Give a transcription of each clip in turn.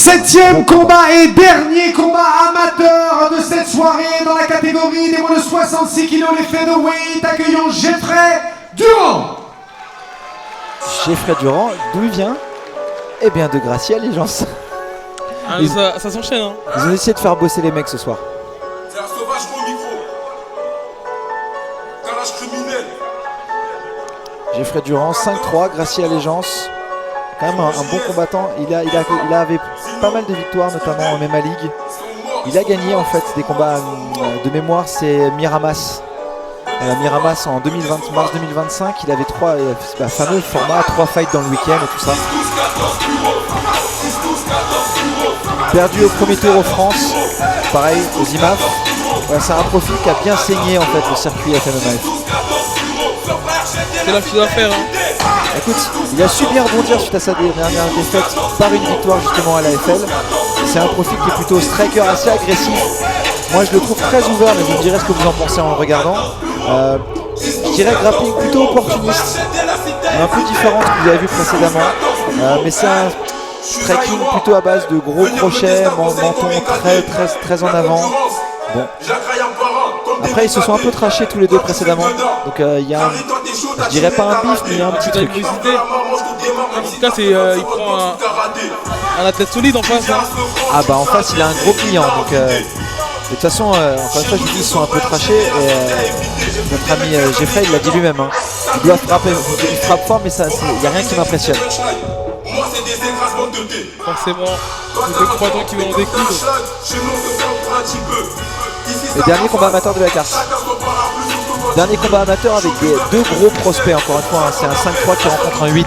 Septième combat et dernier combat amateur de cette soirée dans la catégorie des moins de 66 kg, les featherweight. Accueillons Geoffrey Durand. Geoffrey Durand, d'où il vient? Eh bien de Gracie Allégeance. Ça s'enchaîne hein. Ils ont essayé de faire bosser les mecs ce soir. C'est un sauvage au micro. Calage criminel. Geoffrey Durand, 5-3, Gracie Allégeance. Quand même un bon combattant. Il avait pas mal de victoires, notamment en MMA League. Il a gagné en fait des combats de mémoire, c'est Miramas. Miramas en mars 2025, il avait fameux format, 3 fights dans le week-end et tout ça. Perdu au premier tour aux France, pareil aux IMAF. Ouais, c'est un profil qui a bien saigné en fait le circuit FMMAF. C'est là qu'il doit faire hein. Écoute, il a su bien rebondir suite à sa dernière défaite par une victoire justement à l'AFL. C'est un profil qui est plutôt striker, assez agressif. Moi je le trouve très ouvert, mais vous me direz ce que vous en pensez en le regardant. Je dirais grappling plutôt opportuniste, un peu différent de ce que vous avez vu précédemment. Mais c'est un striking plutôt à base de gros crochets, menton très en avant. Bon. Après ils se sont un peu trashés tous les deux précédemment. Donc il y a je dirais pas un bif, mais il y a un petit truc. En tout cas il prend un athlète solide en face hein. Ah bah en face il a un gros client. Donc de toute façon, encore une fois je vous dis, ils sont un peu trashés. Et notre ami Geoffrey il l'a dit lui-même hein. Il doit frapper, il frappe fort, mais il n'y a rien qui m'impressionne. Forcément, c'est des combattants qui vont en découdre. Le dernier combat amateur de la carte. Dernier combat amateur avec deux gros prospects encore une fois hein. C'est un 5-3 qui rencontre un 8-1.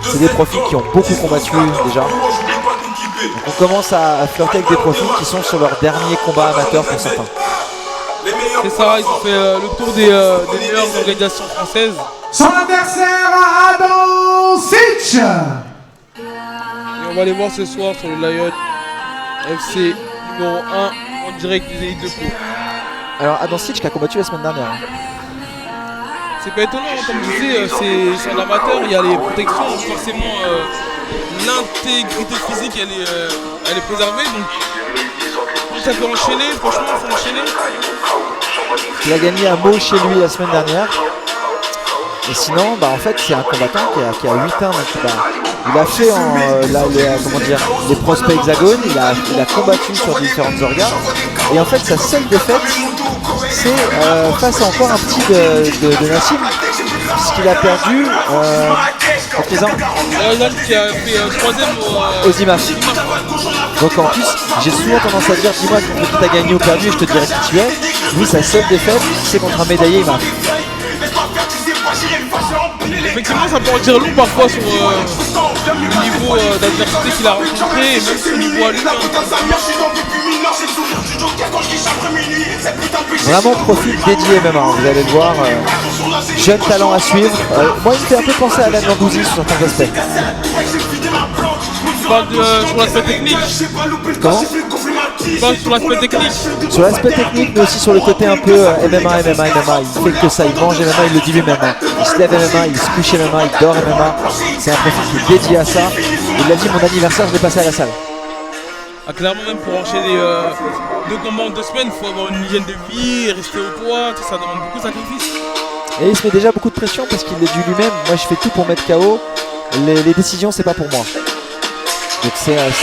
C'est des profils qui ont beaucoup combattu déjà. Donc on commence à flirter avec des profils qui sont sur leur dernier combat amateur pour certains. C'est ça, ils ont fait le tour des meilleures organisations françaises. Son adversaire Adam Sitch. Et on va aller voir ce soir sur le Lion FC numéro 1 en direct du Zénith de Pau. Alors Adam Sitch qui a combattu la semaine dernière hein. C'est pas étonnant, comme je disais, c'est un amateur, il y a les protections, donc forcément l'intégrité physique elle est préservée, donc ça peut enchaîner, franchement il faut enchaîner. Il a gagné à Meaux chez lui la semaine dernière. Et sinon, en fait c'est un combattant qui a 8 ans, donc il a fait les prospects hexagones, il a combattu sur différentes organes. Et en fait sa seule défaite c'est face à encore un petit de Nassim, puisqu'il a perdu contre les uns qui a fait 3ème aux IMAF. Donc en plus j'ai souvent tendance à dire dis-moi contre qui t'as gagné ou perdu et je te dirai qui tu es. Lui sa seule défaite c'est contre un médaillé IMAF. Effectivement ça peut en dire long parfois sur le niveau d'adversité qu'il a rencontré et même son niveau à lui. Vraiment profil dédié MMA, vous allez le voir, jeune talent à suivre. Moi il me fait un peu penser à Alain Landouzi sur certains aspects. Tu parles sur l'aspect technique. Comment? Tu parles sur l'aspect technique. Sur l'aspect technique mais aussi sur le côté un peu MMA. Il fait que ça, il mange MMA, il le dit lui-même hein. Il se lève MMA, il se couche MMA, il dort MMA. C'est un profil qui est dédié à ça. Il l'a dit, mon anniversaire je l'ai passé à la salle. Ah, clairement même pour enchaîner 2 combats en 2 semaines, il faut avoir une hygiène de vie, rester au poids, ça demande beaucoup de sacrifices. Et il se met déjà beaucoup de pression parce qu'il le dit lui-même, moi je fais tout pour mettre KO, les décisions c'est pas pour moi. Donc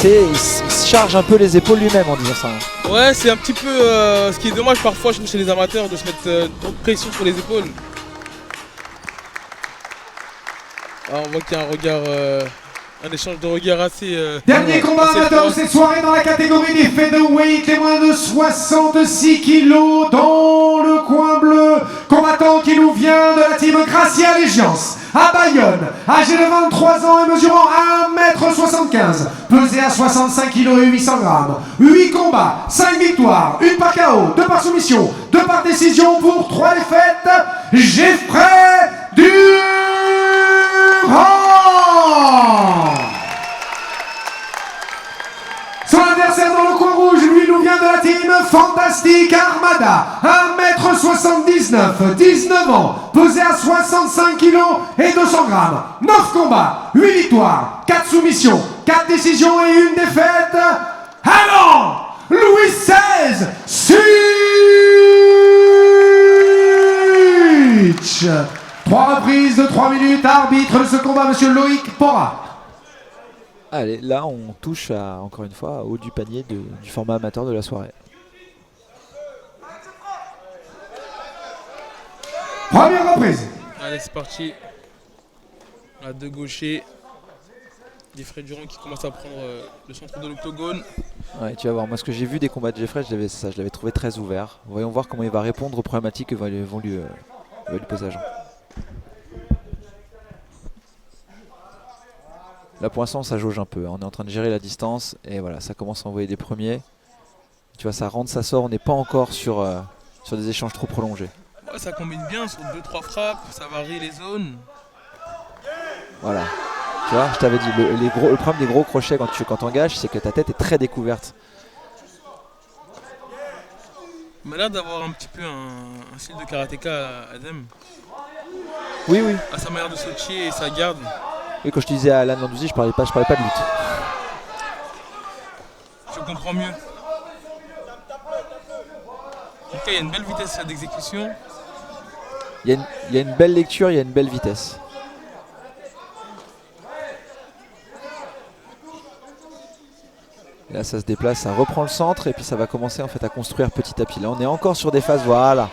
il se charge un peu les épaules lui-même en disant ça. Ouais, c'est un petit peu ce qui est dommage parfois je trouve chez les amateurs de se mettre trop de pression sur les épaules. Alors, on voit qu'il y a un regard, un échange de regards assez... Dernier combat amateur de cette soirée dans la catégorie des featherweight, les moins de 66 kg dans le coin bleu. Combattant qui nous vient de la team Gracie Allégeance, à Bayonne, âgé de 23 ans et mesurant 1m75, pesé à 65 kg et 800 grammes. 8 combats, 5 victoires, 1 par KO, 2 par soumission, 2 par décision pour 3 défaites. Geoffrey Durand. Son adversaire dans le coin rouge, lui nous vient de la team Fantastic Armada, 1m79, 19 ans, pesé à 65 kg et 200 grammes. 9 combats, 8 victoires, 4 soumissions, 4 décisions et 1 défaite. match. 3 reprises de 3 minutes. Arbitre de ce combat, monsieur Loïc Pora. Allez, là on touche à, encore une fois, au haut du panier du format amateur de la soirée. Première reprise. Allez, c'est parti. À deux gauchers. Jeffrey Durand qui commence à prendre le centre de l'octogone. Ouais, tu vas voir, moi ce que j'ai vu des combats de Jeffrey, je l'avais trouvé très ouvert. Voyons voir comment il va répondre aux problématiques que vont lui poser Jean. Là pour l'instant ça jauge un peu, on est en train de gérer la distance et voilà, ça commence à envoyer des premiers. Tu vois, ça rentre, ça sort, on n'est pas encore sur des échanges trop prolongés. Ouais, ça combine bien sur 2-3 frappes, ça varie les zones. Voilà. Tu vois, je t'avais dit, le problème des gros crochets quand tu engages, c'est que ta tête est très découverte. Il m'a l'air d'avoir un petit peu un style de karatéka Adem. Oui, oui. À sa manière de sautier et sa garde. Oui, quand je te disais à Alan Landouzi, je parlais pas de lutte. Je comprends mieux. En tout cas, il y a une belle vitesse d'exécution. Il y a une belle lecture, il y a une belle vitesse. Et là ça se déplace, ça reprend le centre et puis ça va commencer en fait à construire petit à petit. Là on est encore sur des phases, voilà.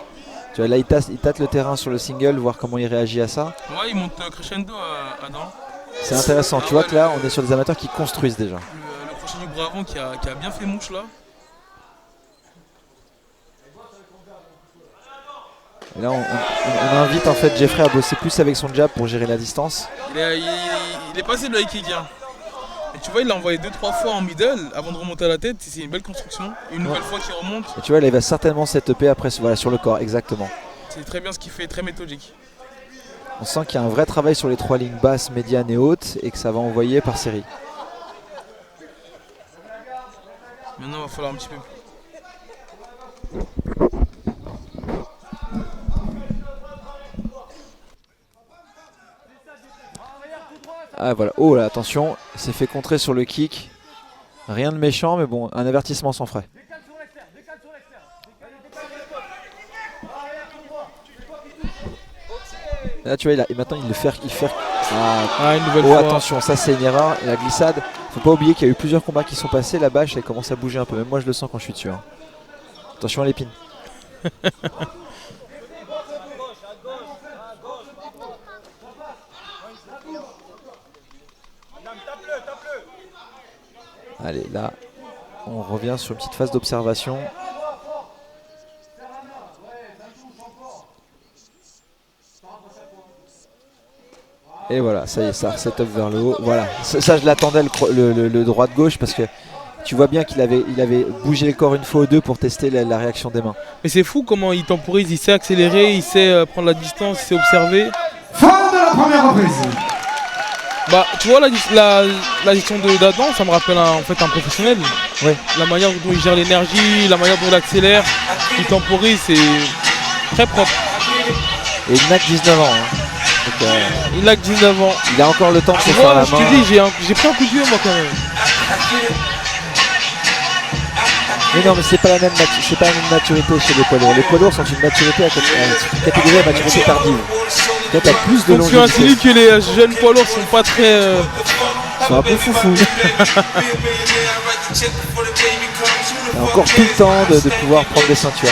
Tu vois, là il tâte le terrain sur le single, voir comment il réagit à ça. Ouais, il monte crescendo à Adam. C'est intéressant, tu vois que là on est sur des amateurs qui construisent déjà. Le crochet du bras avant qui a bien fait mouche là. Et là on invite en fait Jeffrey à bosser plus avec son jab pour gérer la distance. Il est passé de high kick. Hein. Et tu vois, il l'a envoyé 2-3 fois en middle avant de remonter à la tête. C'est une belle construction. Une nouvelle fois qu'il remonte. Et tu vois, là, il va certainement setuper après voilà, sur le corps, exactement. C'est très bien ce qu'il fait, très méthodique. On sent qu'il y a un vrai travail sur les 3 lignes basses, médianes et hautes et que ça va envoyer par série. Maintenant, il va falloir un petit peu. Ah voilà, oh là, attention, il s'est fait contrer sur le kick. Rien de méchant, mais bon, un avertissement sans frais. Là tu vois, maintenant il le fait. Une nouvelle Oh fois. attention, ça c'est une erreur, la glissade. Faut pas oublier qu'il y a eu plusieurs combats qui sont passés, la bâche elle commence à bouger un peu, même moi je le sens quand je suis dessus. Hein. Attention à l'épine. Allez, là, on revient sur une petite phase d'observation. Et voilà, ça y est, ça set up vers le haut. Voilà, ça je l'attendais le droit de gauche parce que tu vois bien qu'il avait bougé le corps une fois ou deux pour tester la réaction des mains. Mais c'est fou comment il temporise, il sait accélérer, il sait prendre la distance, il sait observer. Fin de la première reprise. Bah, tu vois, la gestion d'Adam, ça me rappelle en fait un professionnel. Oui. La manière dont il gère l'énergie, la manière dont il accélère, il temporise, c'est très propre. Et il n'a que 19 ans. Hein. Donc, il n'a que 19 ans. Il a encore le temps de se Tu faire la vois, main. je te dis, j'ai pris un coup de vieux moi quand même. Mais non, mais c'est pas la même maturité chez les poids lourds. Les poids lourds sont une maturité une catégorie à maturité tardive. Toi, t'as plus de Donc tu longévité. insinues que les jeunes poids lourds sont pas très... Ils sont un peu foufou. T'as encore tout le temps de pouvoir prendre des ceintures.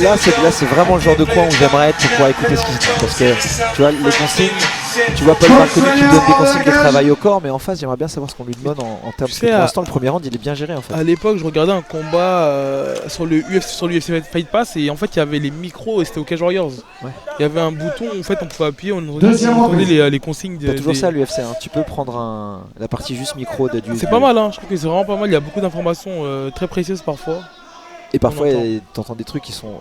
Là c'est vraiment le genre de coin où j'aimerais être pour pouvoir écouter ce qu'il dit. Parce que tu vois, les consignes, tu vois Paul Marconi qui donne des consignes de travail au corps, mais en face j'aimerais bien savoir ce qu'on lui demande en termes. Parce que pour l'instant le premier round il est bien géré en fait. À l'époque je regardais un combat sur l'UFC Fight Pass et en fait il y avait les micros et c'était au Cage Warriors. Ouais. Il y avait un bouton en fait on pouvait appuyer, on Deuxième entendait les consignes. T'as toujours ça à l'UFC, hein. Tu peux prendre la partie juste micro du. C'est pas mal, hein. Je trouve que c'est vraiment pas mal, il y a beaucoup d'informations très précieuses parfois. Et parfois t'entends des trucs qui sont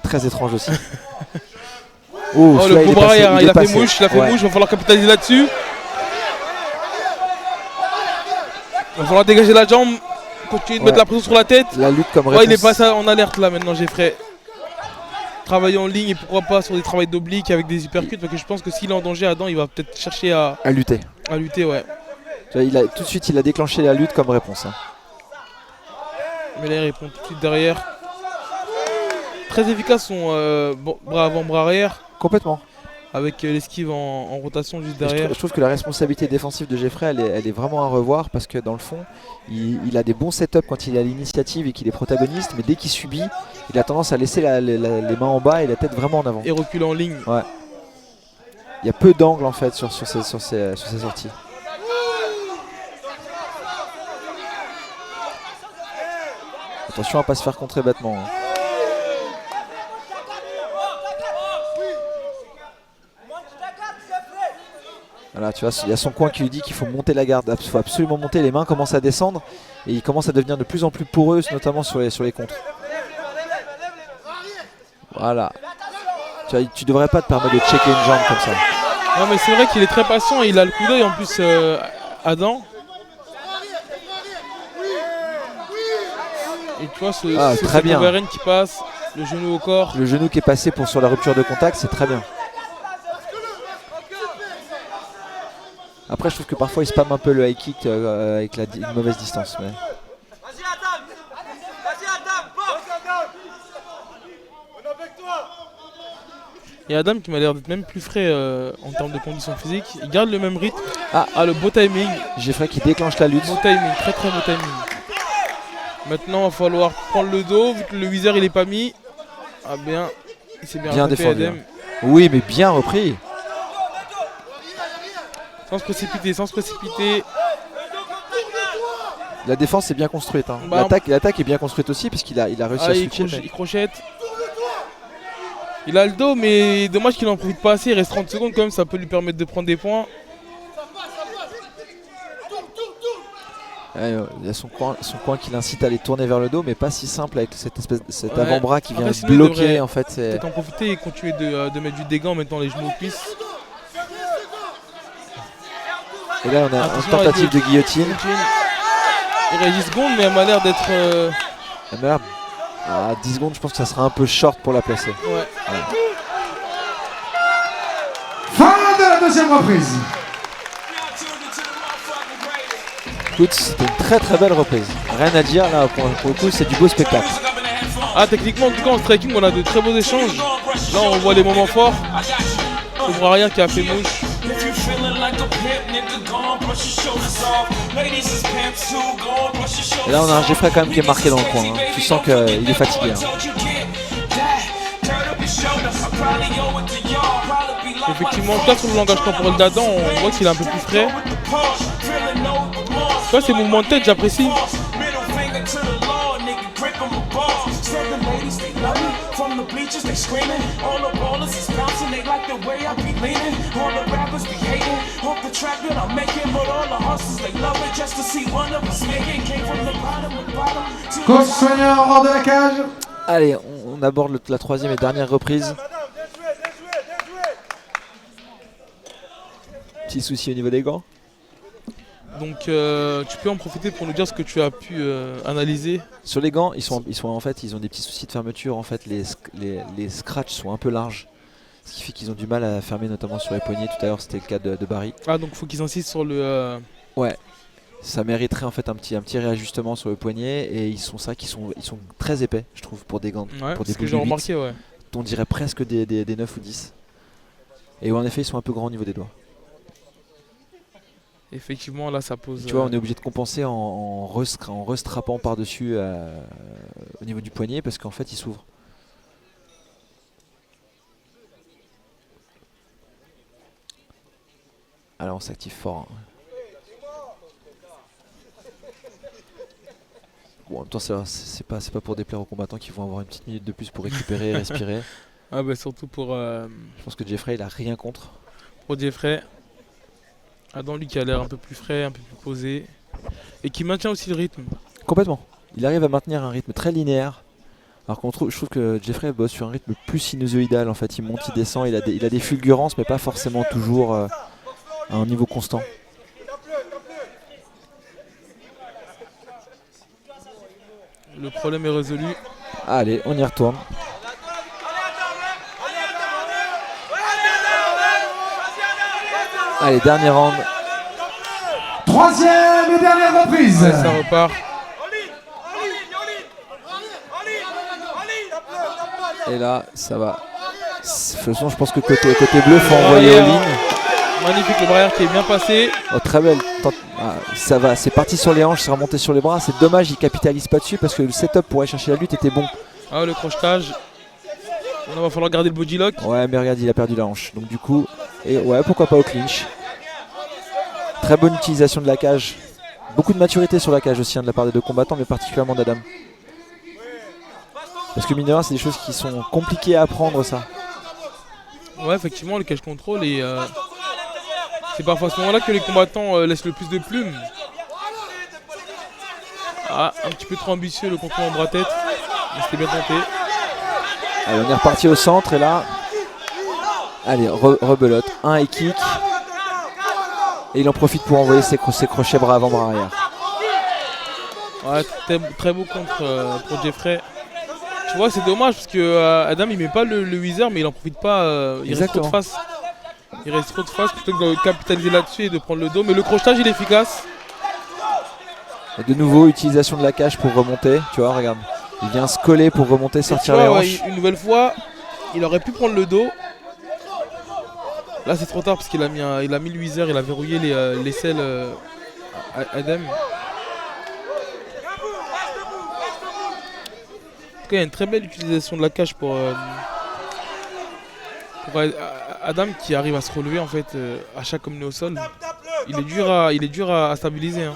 très étranges aussi. Oh, le beau bras arrière, il a fait mouche, il va falloir capitaliser là-dessus. Il va falloir dégager la jambe, continuer de mettre la pression sur la tête. La lutte comme réponse. Ouais, il est passé en alerte là maintenant, Jeffrey. Travailler en ligne et pourquoi pas sur des travails d'oblique avec des uppercuts, parce que je pense que s'il est en danger, Adam il va peut-être chercher à lutter. À lutter, ouais. Tout de suite il a déclenché la lutte comme réponse. Hein. Meller répond tout de suite derrière. Très efficace son bras avant, bras arrière. Complètement. Avec l'esquive en rotation juste Et derrière. je trouve que la responsabilité défensive de Jeffrey, elle est vraiment à revoir parce que dans le fond, il a des bons setups quand il a l'initiative et qu'il est protagoniste, mais dès qu'il subit, il a tendance à laisser les mains en bas et la tête vraiment en avant. Et reculer en ligne. Ouais. Il y a peu d'angles en fait sur ces sorties. Attention à ne pas se faire contrer bêtement. Hein. Voilà, tu vois, il y a son coin qui lui dit qu'il faut monter la garde, il faut absolument monter, les mains commencent à descendre et il commence à devenir de plus en plus poreuses, notamment sur les contres. Voilà. Tu devrais pas te permettre de checker une jambe comme ça. Non mais c'est vrai qu'il est très patient, il a le coup d'œil en plus Adam. Et tu vois très bien. Overhand qui passe, le genou au corps. Le genou qui est passé sur la rupture de contact, c'est très bien. Après je trouve que parfois il spamme un peu le high kick avec une mauvaise distance. Mais... Vas-y Adam, Et Adam qui m'a l'air d'être même plus frais en termes de conditions physiques. Il garde le même rythme. Ah le beau timing. Jeffrey qui déclenche la lutte. Beau timing, très très beau timing. Maintenant il va falloir prendre le dos, vu que le viseur il est pas mis. Ah bien, il s'est bien défendu. Adam. Oui mais bien repris. Sans se précipiter. La défense est bien construite. Hein. L'attaque est bien construite aussi puisqu'il a réussi à switcher. Il crochette. Il a le dos mais dommage qu'il en profite pas assez. Il reste 30 secondes quand même, ça peut lui permettre de prendre des points. Il y a son coin qui l'incite à aller tourner vers le dos mais pas si simple avec cet avant-bras qui vient bloquer en fait. Peut-être en profiter et continuer de mettre du dégât en mettant les genoux aux cuisses. Et là on a une tentative de guillotine. Il réagit seconde mais elle m'a l'air d'être... À 10 secondes je pense que ça sera un peu short pour la placer. Ouais. Fin de la deuxième reprise. Écoute, c'était une très très belle reprise. Rien à dire là pour le coup, c'est du beau spectacle. Ah techniquement en tout cas en striking on a de très beaux échanges. Là on voit les moments forts. Le bras arrière qui a fait mouche. Et là on a un Jeffrey quand même qui est marqué dans le coin. Hein. Tu sens qu'il est fatigué. Hein. Effectivement, en tout cas sur le langage corporel d'Adam, on voit qu'il est un peu plus frais. Tu vois ces mouvements de tête, j'apprécie. Coach soigneur hors de la cage. Allez, on aborde la troisième et dernière reprise. Petit souci au niveau des gants. Donc tu peux en profiter pour nous dire ce que tu as pu analyser. Sur les gants, ils ont des petits soucis de fermeture. En fait, les scratchs sont un peu larges, ce qui fait qu'ils ont du mal à fermer, notamment sur les poignets. Tout à l'heure, c'était le cas de Barry. Ah donc faut qu'ils insistent sur le. Ouais. Ça mériterait en fait un petit réajustement sur le poignet et ils sont très épais, je trouve, pour des gants, Ouais, pour des ce que j'ai remarqué, ouais. On dirait presque des 9 ou 10. Et en effet, ils sont un peu grands au niveau des doigts. Effectivement, là, ça pose. Tu vois, on est obligé de compenser en restrappant par-dessus au niveau du poignet parce qu'en fait, il s'ouvre. Alors, on s'active fort. Hein. Bon, en même temps, c'est pas pour déplaire aux combattants qui vont avoir une petite minute de plus pour récupérer et respirer. Ah bah surtout pour... Je pense que Jeffrey, il a rien contre. Pour Jeffrey. Adam, lui qui a l'air un peu plus frais, un peu plus posé. Et qui maintient aussi le rythme. Complètement. Il arrive à maintenir un rythme très linéaire. Alors je trouve que Jeffrey bosse sur un rythme plus sinusoïdal. En fait, il monte, il descend, il a des fulgurances, mais pas forcément toujours à un niveau constant. Le problème est résolu. Allez, on y retourne. Allez, dernier round. Troisième et dernière reprise. Ouais, ça repart. Et là, ça va. De toute façon, je pense que côté bleu, il faut envoyer aux lignes. Magnifique, le barrière qui est bien passé. Oh, très belle. Ça va, c'est parti sur les hanches, c'est remonté sur les bras. C'est dommage, il capitalise pas dessus parce que le setup pour aller chercher la lutte était bon. Ah, le crochetage. Il va falloir garder le body lock. Ouais, mais regarde, il a perdu la hanche. Donc du coup, et ouais, pourquoi pas au clinch. Très bonne utilisation de la cage. Beaucoup de maturité sur la cage aussi de la part des deux combattants, mais particulièrement d'Adam. Parce que mine de rien, c'est des choses qui sont compliquées à apprendre, ça. Ouais, effectivement, le cage control et c'est parfois à ce moment-là que les combattants laissent le plus de plumes. Ah, un petit peu trop ambitieux le contrôle en bras-tête, mais c'était bien tenté. Allez, on est reparti au centre et là, allez, rebelote, un high kick. Et il en profite pour envoyer ses crochets bras avant, bras arrière. Ouais, très beau contre pour Jeffrey. Tu vois, c'est dommage parce que Adam il met pas le whizzer, mais il en profite pas. Il reste trop de face. Il reste trop de face plutôt que de capitaliser là-dessus et de prendre le dos. Mais le crochetage il est efficace. Et de nouveau, utilisation de la cage pour remonter. Tu vois, regarde. Il vient se coller pour remonter, sortir les hanches. Une nouvelle fois, il aurait pu prendre le dos. Là c'est trop tard parce qu'il a mis le whizzer, il a verrouillé l'aisselle à Adam. Il y a une très belle utilisation de la cage pour Adam qui arrive à se relever en fait à chaque emmené au sol. Il est dur à stabiliser. Hein.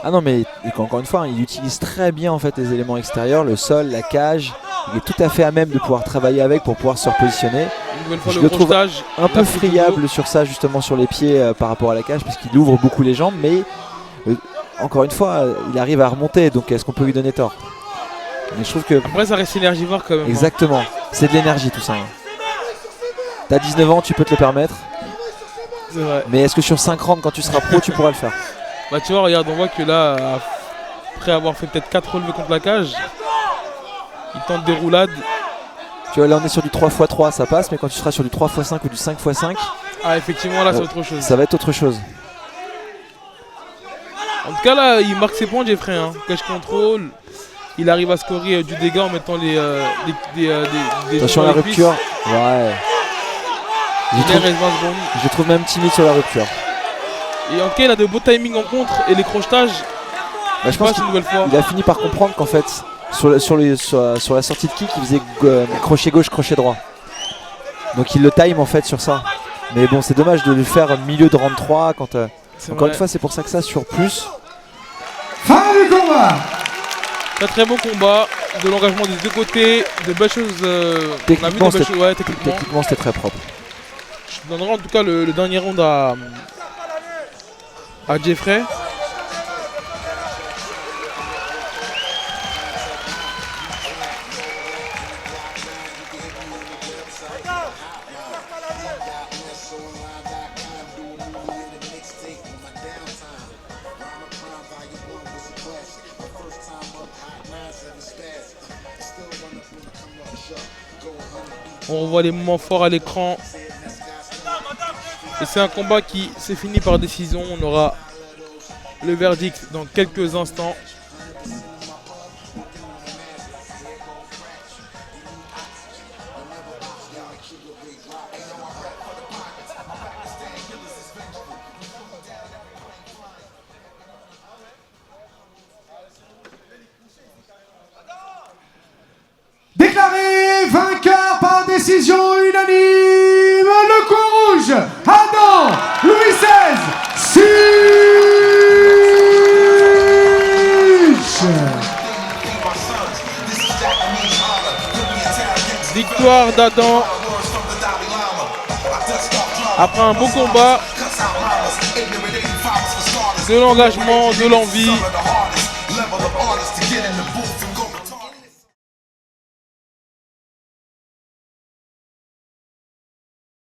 Ah non, mais encore une fois, il utilise très bien en fait les éléments extérieurs, le sol, la cage. Il est tout à fait à même de pouvoir travailler avec pour pouvoir se repositionner. Une nouvelle fois, je le trouve un peu friable sur ça, justement sur les pieds par rapport à la cage, parce qu'il ouvre beaucoup les jambes, mais encore une fois, il arrive à remonter. Donc est-ce qu'on peut lui donner tort? Mais je trouve que... Après ça reste énergivore quand même. Exactement, c'est de l'énergie tout ça. Hein. T'as 19 ans, tu peux te le permettre. C'est vrai. Mais est-ce que sur 5 rounds, quand tu seras pro, tu pourras le faire? Bah tu vois, regarde, on voit que là, après avoir fait peut-être 4 relevés contre la cage, il tente des roulades. Tu vois, là on est sur du 3x3, ça passe, mais quand tu seras sur du 3x5 ou du 5x5... Ah effectivement, là c'est autre chose. Ça va être autre chose. En tout cas là, il marque ses points Jeffrey. Hein. Cage contrôle. Il arrive à scorer du dégât en mettant des attention à la rupture. Ouais. Je trouve même timide sur la rupture. Et en tout cas, il a de beaux timings en contre et les crochetages. Bah, je pense qu'il a fini par comprendre qu'en fait, sur la sortie de kick, il faisait crochet gauche, crochet droit. Donc il le time en fait sur ça. Mais bon, c'est dommage de le faire milieu de round 3 quand. Encore une fois, c'est pour ça que ça sur plus. Fin du combat. Très beau combat, de l'engagement des deux côtés, de belles choses. Techniquement, c'était très propre. Je donnerai en tout cas le dernier round à Jeffrey. On revoit les moments forts à l'écran. Et c'est un combat qui s'est fini par décision. On aura le verdict dans quelques instants. Déclaré vainqueur par décision unanime, le coin rouge, Adam Louis XVI Such. Victoire d'Adam après un beau combat, de l'engagement, de l'envie.